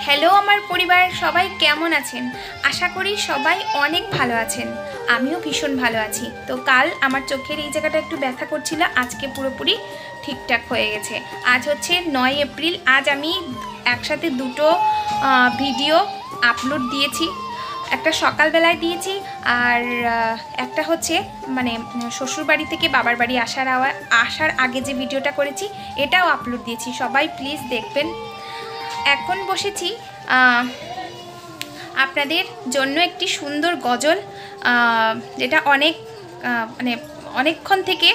Hello আমার পরিবার, সবাই কেমন আছেন? আশা করি সবাই অনেক ভালো আছেন। আমিও ভীষণ ভালো আছি। তো কাল আমার চোখের এই জায়গাটা একটু ব্যথা করছিল, আজকে পুরোপুরি ঠিকঠাক হয়ে গেছে। আজ হচ্ছে 9 এপ্রিল। আজ আমি একসাথে দুটো ভিডিও আপলোড দিয়েছি। একটা সকালবেলায় দিয়েছি আর একটা হচ্ছে মানে শ্বশুরবাড়ি থেকে বাবার বাড়ি আসার আগে যে ভিডিওটা করেছি এটাও আপলোড দিয়েছি। সবাই প্লিজ দেখবেন। এখন বসেছি আপনাদের জন্য একটি সুন্দর গজল, যেটা অনেকক্ষণ থেকে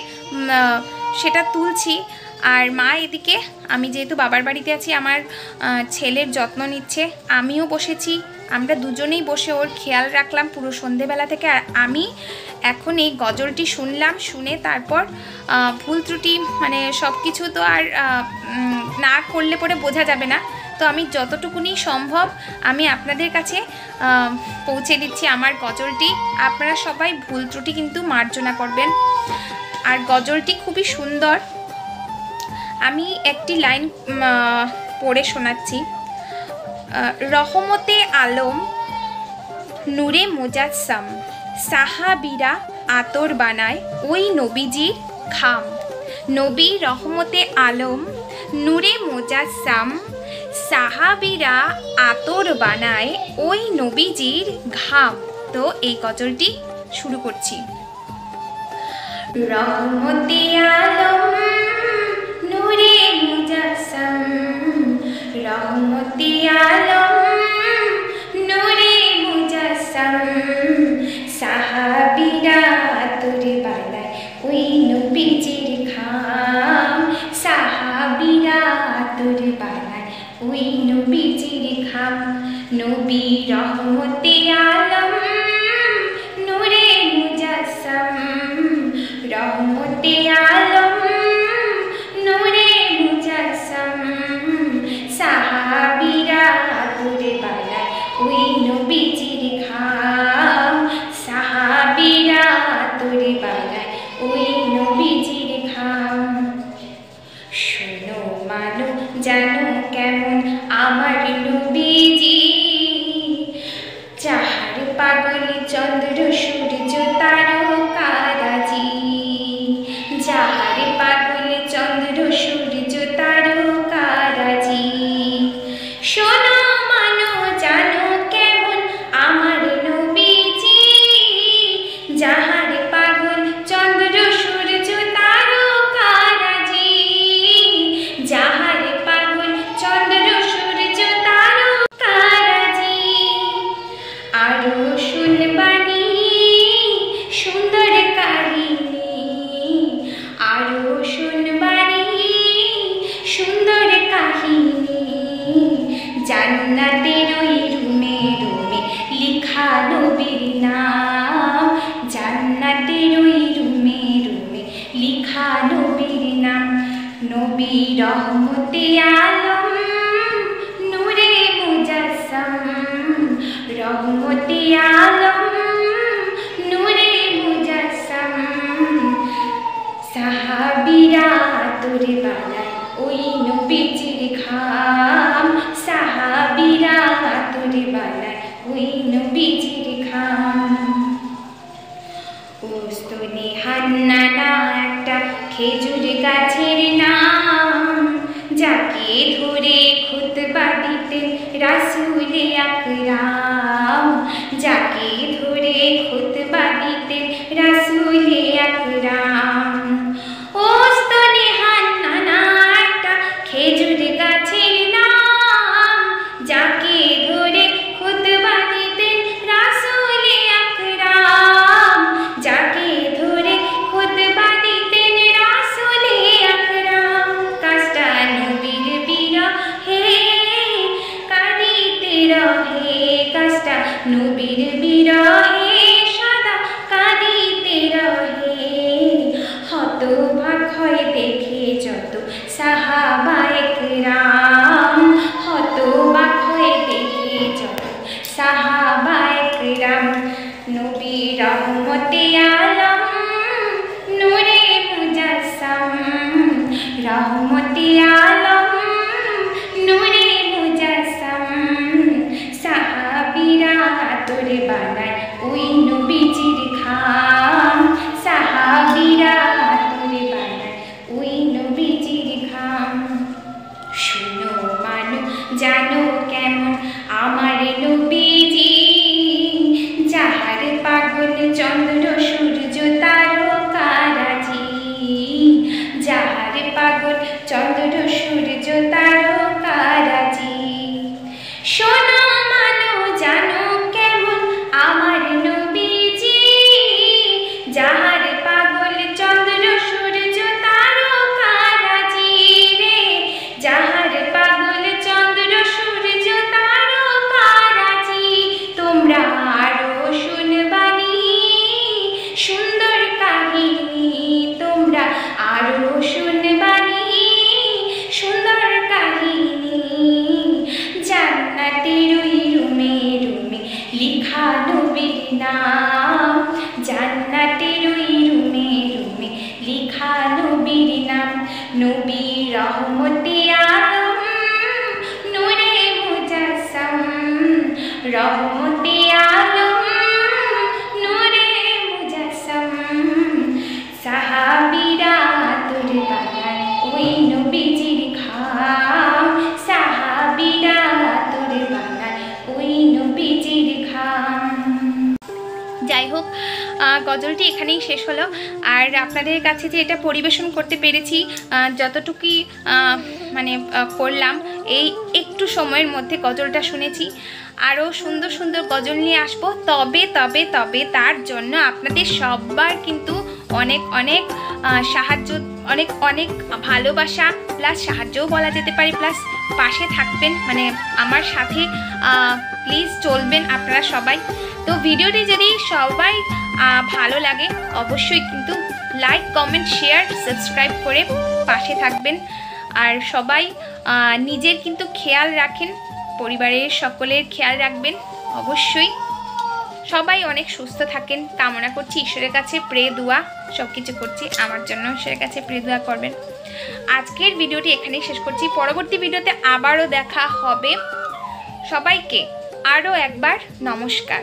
সেটা তুলছি। আর মা এদিকে, আমি যেহেতু বাবার বাড়িতে আছি, আমার ছেলের যত্ন নিচ্ছে। আমিও বসেছি, আমরা দুজনেই বসে ওর খেয়াল রাখলাম পুরো সন্ধেবেলা থেকে। আর আমি এখন এই গজলটি শুনলাম, শুনে তারপর ভুল ত্রুটি মানে সব কিছু তো আর না করলে পরে বোঝা যাবে না। তো আমি যতটুকুনি সম্ভব আমি আপনাদের কাছে পৌঁছে দিচ্ছি আমার গজলটি। আপনারা সবাই ভুল ত্রুটি কিন্তু মার্জনা করবেন। আর গজলটি খুবই সুন্দর। আমি একটি লাইন পড়ে শোনাচ্ছি। রহমতে আলম নূরে মুজাসসাম, সাহাবীরা আতর বানায় ওই নবীজির খাম। নবী রহমতে আলম নূরে মুজাসসাম, সাহাবীরা আতর বানায় ওই নবীজির ঘাম। তো এই গজলটি শুরু করছি। রহমতে আলম নূরে মুজাসসাম, রহমতে আলম নূরে মুজাসসাম, সাহাবীরা আতর বানায় ওই নবীজির ঘাম। সাহাবীরা আতর বানায় ওই নবীজির ঘাম। নবী রহমতে আলম নূরে মুজাসসাম, রহমতে আলম নূরে মুজাসসাম, সাহাবীরা আতর বানায় ওই নবীজির ঘাম। সাহাবীরা আতর বানায় ওই নবীজির ঘাম। শোনো মানো জানো কেমন আমার নবীজি, যাহার পাগল চন্দ্র সূর্য তারকারাজি, যাহার পাগল চন্দ্র সূর্য তারকারাজি। শোনো মানো জানো কেমন আমার নবীজি, যাহার পাগল চন্দ্র সূর্য তারকারাজি, যাহার পাগল চন্দ্র সূর্য তারকারাজি। আরো শুনবানি সুন্দর কাহিনী, আরো শুনবানি সুন্দর কাহিনী। জান্নাতের ওই রুমে রুমে লিখা নবীর নাম, জান্নাতের ওই রুমে রুমে লিখা নবীর নাম। নবী রহমতে আলম নূরে মুজাসসাম, রহমতে আলম নূরে মুজাসসাম, সাহাবীরা আতর বানায় ওই নবীজির ঘাম। সাহাবীরা আতর বানায় ওই নবীজির ঘাম। উস্তনে হান্নানা একটা খেজুর গাছের নাম, যাকে ধরে খুতবা দিতেন রাসূলে আকরাম, যাকে ধরে খুতবা দিতেন রাসূলে আকরাম। উস্তনে হান্নানা একটা খেজুর গাছের নাম, যাকে ধরে খুতবা দিতেন রাসূলে আকরাম, যাকে ধরে খুতবা দিতেন রাসূলে আকরাম। কাজটা নবীর বিরহে কাঁদিতে রহে, কাজটা নবীর বিরহে সদা কাঁদিতে রহে। হতবাক হয় দেখে যত সাহাবায়ে কেরাম, হতবাক হয় দেখে যত সাহাবায়ে কেরাম। নবী রহমতে আলম নূরে মুজাসসাম, রহমতে আলম নূরে মুজাসসাম, জানো কেমন আমার নবীজি, যাহার পাগল চন্দ্র সূর্য তারকারাজি, যাহার পাগল চন্দ্র সূর্য তারকারাজি। শোনো মানো জানো কেমন আমার নবীজি, যাহার পাগল চন্দ্র সূর্য তারকারাজি রে, যাহার পাগল চন্দ্র সূর্য তারকারাজি। তোমরা আরো শুনবানি সুন্দর কাহিনী, তোমরা আরো শুনবানি সুন্দর কাহিনী। জান্নাতের ওই রুমে রুমে লিখা নবীর নাম, জান্নাতের ওই রুমে রুমে লিখা নবীর নাম। নবী রহমতে আলম নূরে মুজাসসাম, রহমতে আলম নূরে মুজাসসাম। সাহাবীরা তোর বানায় ওই নবীজির খাম, সাহাবীরা তোর বানায় ওই নবীজির খাম। যাই হোক, গজলটি এখানেই শেষ হলো। আর আপনাদের কাছে যে এটা পরিবেশন করতে পেরেছি, যতটুকুই মানে করলাম, এই একটু সময়ের মধ্যে গজলটা শুনেছি। আরও সুন্দর সুন্দর গজল নিয়ে আসবো, তবে তবে তবে তার জন্য আপনাদের সবার কিন্তু অনেক অনেক সাহায্য, অনেক অনেক ভালোবাসা, প্লাস সাহায্যও বলা যেতে পারে, প্লাস পাশে থাকবেন, মানে আমার সাথে প্লিজ চলবেন আপনারা সবাই। তো ভিডিওটি যদি সবাই ভালো লাগে অবশ্যই কিন্তু লাইক কমেন্ট শেয়ার সাবস্ক্রাইব করে পাশে থাকবেন। আর সবাই নিজের কিন্তু খেয়াল রাখেন, পরিবারের সকলের খেয়াল রাখবেন অবশ্যই। সবাই অনেক সুস্থ থাকেন কামনা করছি, ঈশ্বরের কাছে প্রে দোয়া সব কিছু করছি আমার জন্য, ঈশ্বরের কাছে প্রে দোয়া করবেন। আজকের ভিডিওটি এখানেই শেষ করছি, পরবর্তী ভিডিওতে আবারও দেখা হবে। সবাইকে আরও একবার নমস্কার।